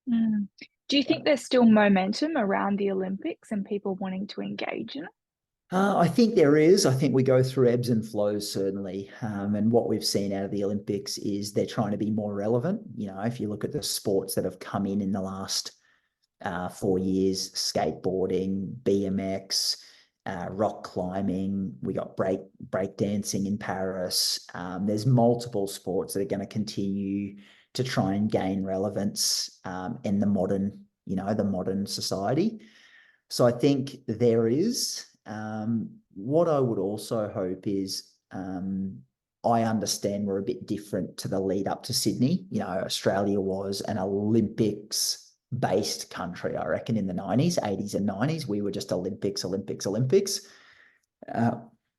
Mm. Do you think there's still momentum around the Olympics and people wanting to engage in it? I think there is. I think we go through ebbs and flows, certainly. And what we've seen out of the Olympics is they're trying to be more relevant. If you look at the sports that have come in the last 4 years, skateboarding, BMX, rock climbing, we got break dancing in Paris. There's multiple sports that are going to continue to try and gain relevance in the modern society. So I think there is. What I would also hope is, I understand we're a bit different to the lead up to Sydney. Australia was an Olympics based country, I reckon, in the 90s, 80s and 90s. We were just Olympics. And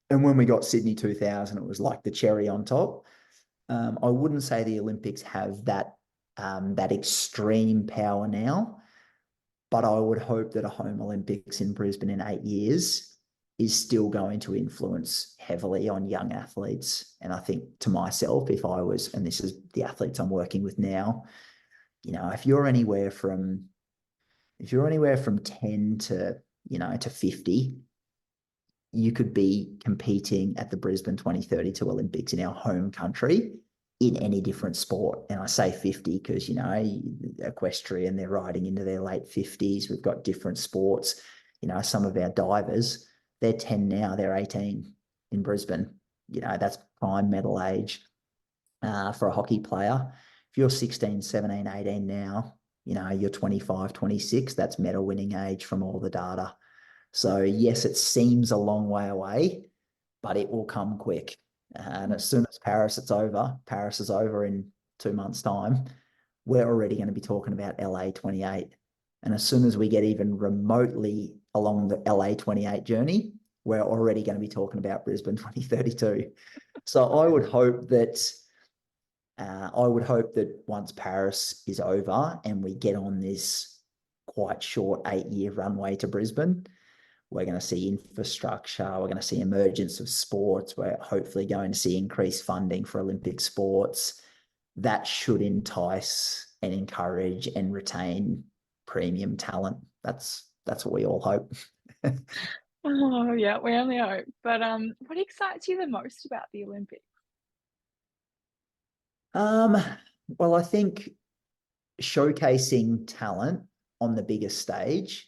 when we got Sydney 2000, it was like the cherry on top. I wouldn't say the Olympics have that extreme power now, but I would hope that a home Olympics in Brisbane in 8 years is still going to influence heavily on young athletes. And I think to myself, if I was, and this is the athletes I'm working with now, if you're anywhere from 10 to 50, you could be competing at the Brisbane 2032 Olympics in our home country in any different sport. And I say 50 because, equestrian, they're riding into their late 50s. We've got different sports. Some of our divers, they're 10 now, they're 18 in Brisbane. That's prime medal age for a hockey player. If you're 16, 17, 18 now, you're 25, 26, that's medal winning age from all the data. So yes, it seems a long way away, but it will come quick. And as soon as Paris is over in 2 months' time, we're already going to be talking about LA 28. And as soon as we get even remotely along the LA 28 journey, we're already going to be talking about Brisbane 2032. So I would hope that once Paris is over and we get on this quite short 8-year runway to Brisbane, we're going to see infrastructure, we're going to see emergence of sports, we're hopefully going to see increased funding for Olympic sports. That should entice and encourage and retain premium talent. That's what we all hope. Oh, yeah, we only hope. But what excites you the most about the Olympics? Well, I think showcasing talent on the biggest stage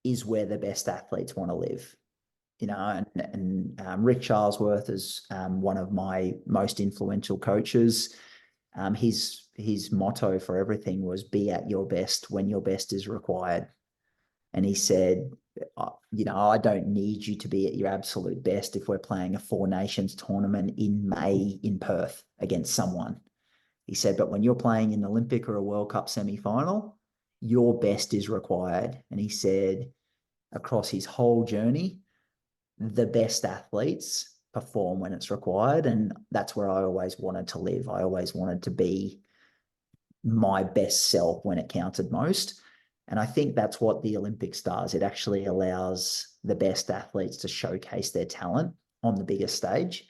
is where the best athletes want to live. And Rick Charlesworth is one of my most influential coaches. His motto for everything was be at your best when your best is required. And he said, I don't need you to be at your absolute best if we're playing a Four Nations tournament in May in Perth against someone. He said, but when you're playing an Olympic or a World Cup semi-final, your best is required. And he said, across his whole journey, the best athletes perform when it's required. And that's where I always wanted to live. I always wanted to be my best self when it counted most. And I think that's what the Olympics does. It actually allows the best athletes to showcase their talent on the biggest stage.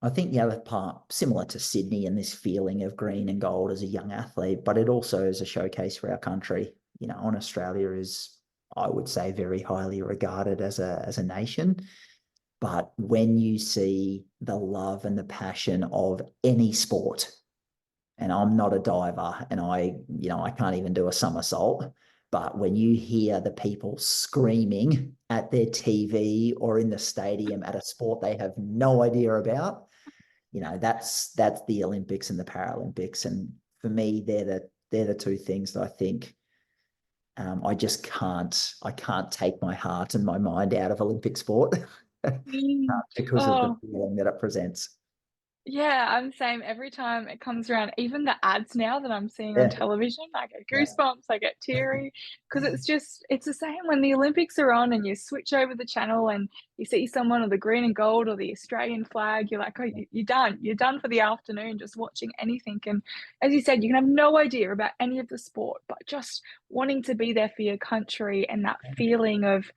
I think the other part, similar to Sydney and this feeling of green and gold as a young athlete, but it also is a showcase for our country. And Australia is, I would say, very highly regarded as a nation. But when you see the love and the passion of any sport, and I'm not a diver and I can't even do a somersault, but when you hear the people screaming at their TV or in the stadium at a sport they have no idea about, that's the Olympics and the Paralympics. And for me, they're the two things that I think I can't take my heart and my mind out of Olympic sport Mm. because of the Oh, feeling that it presents. yeah, I'm the same. Every time it comes around, even the ads now that I'm seeing on Yeah, television, I get yeah, goosebumps, I get teary, because it's the same when the Olympics are on and you switch over the channel and you see someone with the green and gold or the Australian flag, you're like, oh, you're done. You're done for the afternoon just watching anything. And as you said, you can have no idea about any of the sport, but just wanting to be there for your country and that feeling of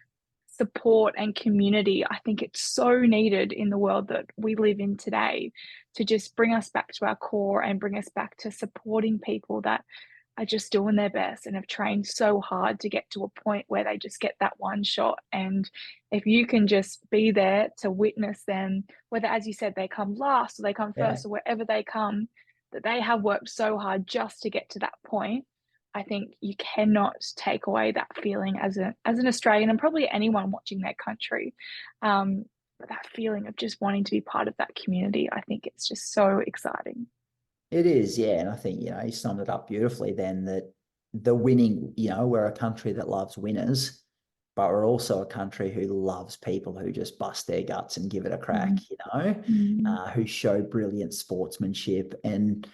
support and community, I think it's so needed in the world that we live in today to just bring us back to our core and bring us back to supporting people that are just doing their best and have trained so hard to get to a point where they just get that one shot. And if you can just be there to witness them, whether, as you said, they come last or they come yeah. first or wherever they come, that they have worked so hard just to get to that point. I think you cannot take away that feeling as an Australian and probably anyone watching their country. But that feeling of just wanting to be part of that community, I think it's just so exciting. It is, yeah. And I think, you summed it up beautifully then that the winning, we're a country that loves winners, but we're also a country who loves people who just bust their guts and give it a crack, Mm, mm, who show brilliant sportsmanship. And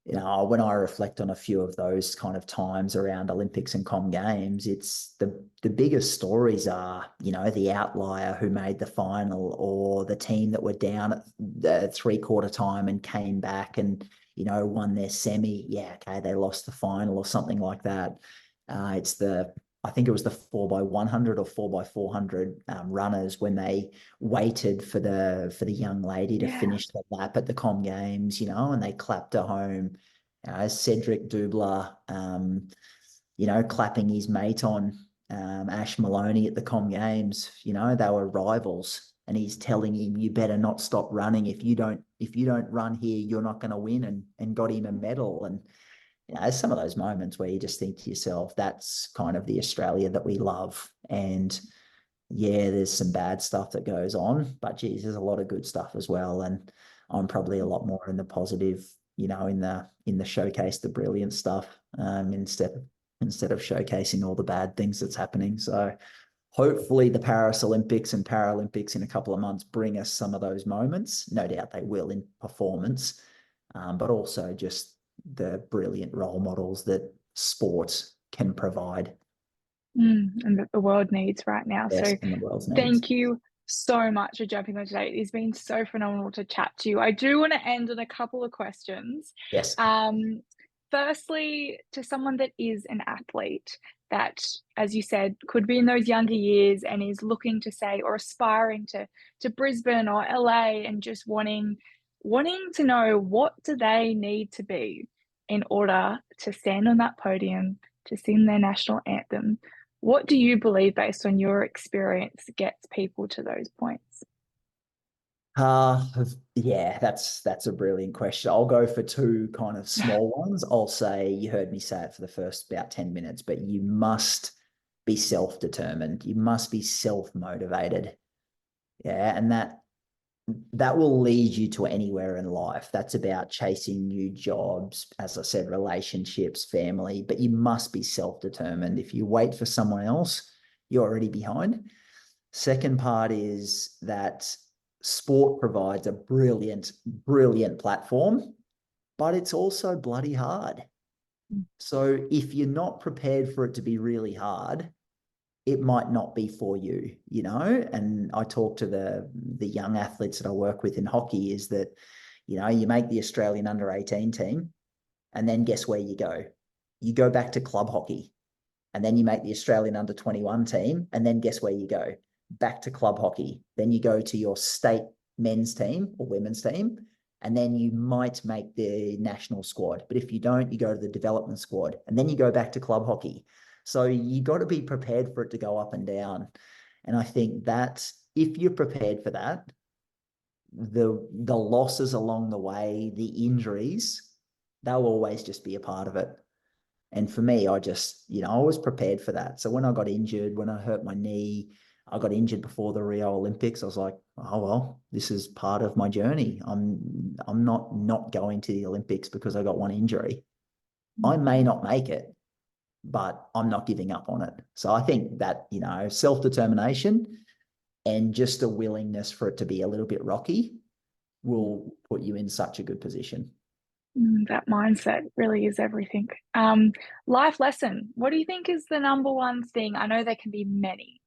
when I reflect on a few of those kind of times around Olympics and Com Games, it's the biggest stories are, the outlier who made the final or the team that were down at the 3/4 time and came back and, won their semi. Yeah, okay, they lost the final or something like that. I think it was the 4x100 or 4x400 runners when they waited for the young lady to yeah, finish the lap at the Com Games, and they clapped her home. Cedric Dubler, clapping his mate on Ash Maloney at the Com Games. They were rivals, and he's telling him, "You better not stop running. If you don't run here, you're not going to win." And got him a medal. And there's some of those moments where you just think to yourself, that's kind of the Australia that we love. And yeah, there's some bad stuff that goes on, but geez, there's a lot of good stuff as well. And I'm probably a lot more in the positive, in the showcase the brilliant stuff, instead of showcasing all the bad things that's happening. So hopefully the Paris Olympics and Paralympics in a couple of months bring us some of those moments. No doubt they will in performance, but also just the brilliant role models that sports can provide. and that the world needs right now. So Best in the world's needs. thank you so much for jumping on today. It's been so phenomenal to chat to you. I do want to end on a couple of questions. Yes. Um, Firstly, to someone that is an athlete that, as you said, could be in those younger years and is looking to say or aspiring to Brisbane or LA and just wanting to know what do they need to be in order to stand on that podium, to sing their national anthem. What do you believe, based on your experience, gets people to those points? Uh, yeah, that's a brilliant question. I'll go for two kind of small ones. I'll say you heard me say it for the first about 10 minutes, but you must be self-determined. You must be self-motivated. Yeah, and that will lead you to anywhere in life. That's about chasing new jobs, as I said, relationships, family, but you must be self-determined. If you wait for someone else, you're already behind. Second part is that sport provides a brilliant, brilliant platform, but it's also bloody hard. So if you're not prepared for it to be really hard, it might not be for you, you know. And I talk to the young athletes that I work with in hockey is that, you know, you make the Australian under 18 team, and then guess where you go? You go back to club hockey, and then you make the Australian under 21 team, and then guess where you go? Back to club hockey. Then you go to your state men's team or women's team, and then you might make the national squad. But if you don't, you go to the development squad, and then you go back to club hockey. So you got to be prepared for it to go up and down. And I think that if you're prepared for that, the losses along the way, the injuries, they'll always just be a part of it. And for me, I just, you know, I was prepared for that. So when I got injured, when I hurt my knee, I got injured before the Rio Olympics. I was like, oh well, this is part of my journey. I'm not going to the Olympics because I got one injury. I may not make it, but I'm not giving up on it. So I think that, you know, self-determination and just a willingness for it to be a little bit rocky will put you in such a good position. That mindset really is everything. Life lesson. What do you think is the number one thing? I know there can be many,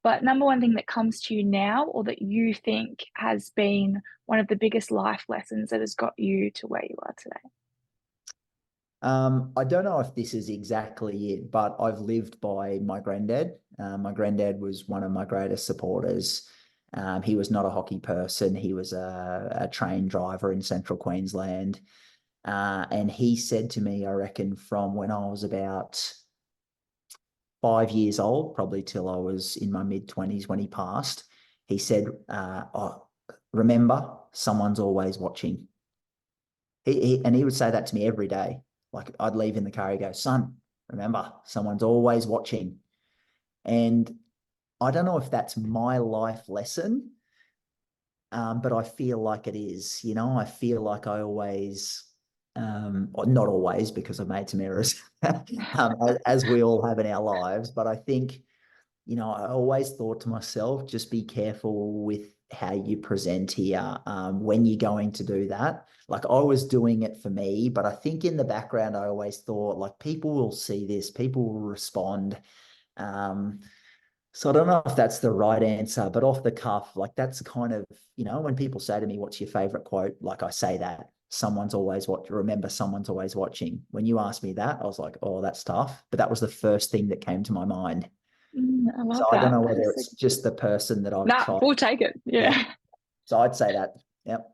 but number one thing that comes to you now, or that you think has been one of the biggest life lessons that has got you to where you are today? I don't know if this is exactly it, but I've lived by my granddad. My granddad was one of my greatest supporters. He was not a hockey person. He was a train driver in central Queensland. And he said to me, I reckon from when I was about 5 years old, probably till I was in my mid-20s when he passed, he said, oh, remember, someone's always watching. And he would say that to me every day. Like I'd leave in the car, he'd go, son, remember, someone's always watching. And I don't know if that's my life lesson, but I feel like it is. You know, I feel like I always, or not always because I've made some errors, as we all have in our lives. But I think, you know, I always thought to myself, just be careful with how you present here when you're going to do that. Like I was doing it for me, but I think in the background, I always thought like people will see this, people will respond. So I don't know if that's the right answer, but off the cuff, like that's kind of, you know, when people say to me, what's your favorite quote? Like I say that someone's always watching, remember someone's always watching. When you asked me that, I was like, oh, that's tough. But that was the first thing that came to my mind. I love So I don't that. know That whether is so it's just the person that I've nah, tried. we'll take it. Yeah. Yeah. So I'd say that. Yep.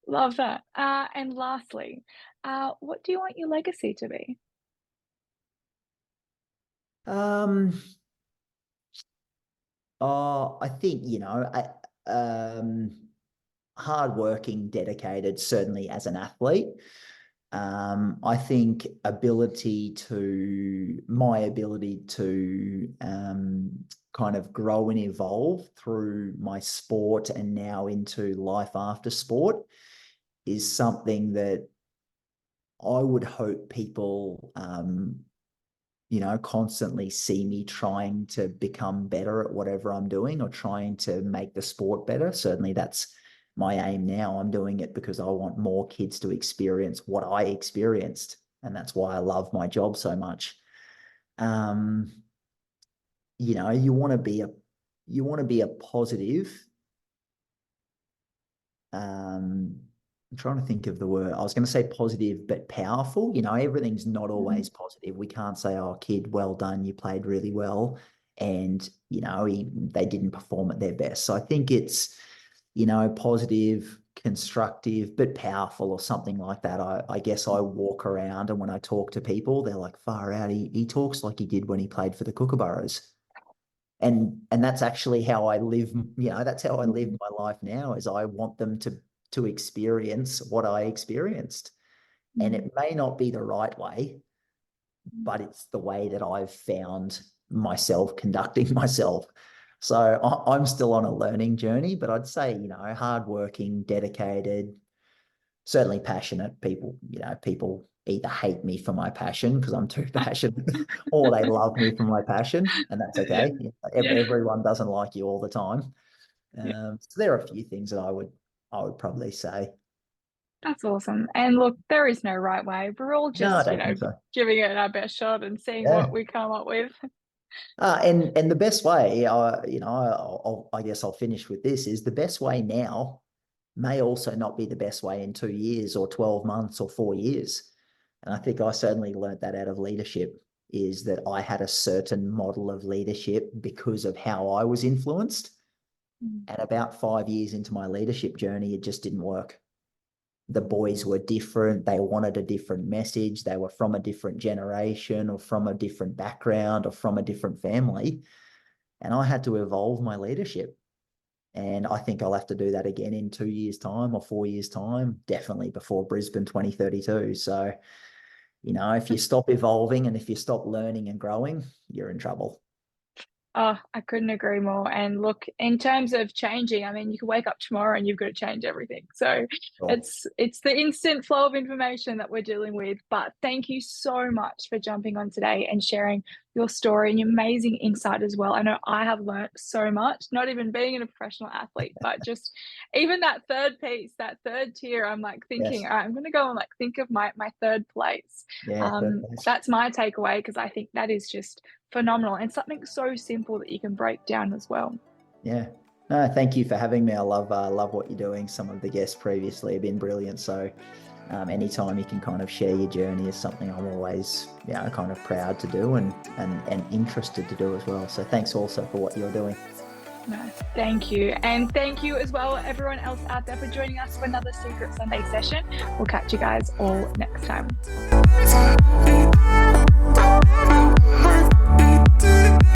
Love that. And lastly, what do you want your legacy to be? Um, I think, you know, hardworking, dedicated, certainly as an athlete. I think my ability to kind of grow and evolve through my sport and now into life after sport is something that I would hope people, you know, constantly see me trying to become better at whatever I'm doing or trying to make the sport better. Certainly that's my aim now. I'm doing it because I want more kids to experience what I experienced. And that's why I love my job so much. Um, you know, you want to be a positive. I'm trying to think of the word. I was going to say positive, but powerful. You know, everything's not always positive. We can't say, oh, kid, well done. You played really well. And, you know, they didn't perform at their best. So I think it's, you know, positive, constructive, but powerful or something like that. I guess I walk around and when I talk to people, they're like, far out. He talks like he did when he played for the Kookaburras. And that's actually how I live, you know, that's how I live my life now is I want them to experience what I experienced. And it may not be the right way, but it's the way that I've found myself conducting myself. So I'm still on a learning journey, but I'd say, hardworking, dedicated, certainly passionate people. People either hate me for my passion because I'm too passionate, or they love me for my passion, and that's Yeah, okay. yeah, Everyone doesn't like you all the time. yeah. So there are a few things that I would probably say. That's awesome. And look, there is no right way. We're all No, I just, don't think so. giving it our best shot and seeing what Yeah. we come up with. And the best way, I guess I'll finish with this, is the best way now may also not be the best way in 2 years or 12 months or 4 years. And I think I certainly learned that out of leadership, is that I had a certain model of leadership because of how I was influenced. Mm. And about 5 years into my leadership journey, it just didn't work. The boys were different. They wanted a different message. They were from a different generation or from a different background or from a different family. And I had to evolve my leadership. And I think I'll have to do that again in 2 years' time or 4 years' time, definitely before Brisbane 2032. So, if you stop evolving and if you stop learning and growing, you're in trouble. Oh, I couldn't agree more. And look, in terms of changing, I mean, you can wake up tomorrow and you've got to change everything. So Sure. it's the instant flow of information that we're dealing with. But thank you so much for jumping on today and sharing your story and your amazing insight as well. I know I have learnt so much, not even being a professional athlete, but just even that third piece, that third tier, I'm like thinking, Yes. all right, I'm gonna go and like think of my third place. Yeah. Third place. That's my takeaway because I think that is just phenomenal and something so simple that you can break down as well. Yeah. No, thank you for having me. I love what you're doing. Some of the guests previously have been brilliant. So anytime you can kind of share your journey is something I'm always, kind of proud to do and interested to do as well. So thanks also for what you're doing. No, thank you. And thank you as well, everyone else out there, for joining us for another Secret Sunday session. We'll catch you guys all next time.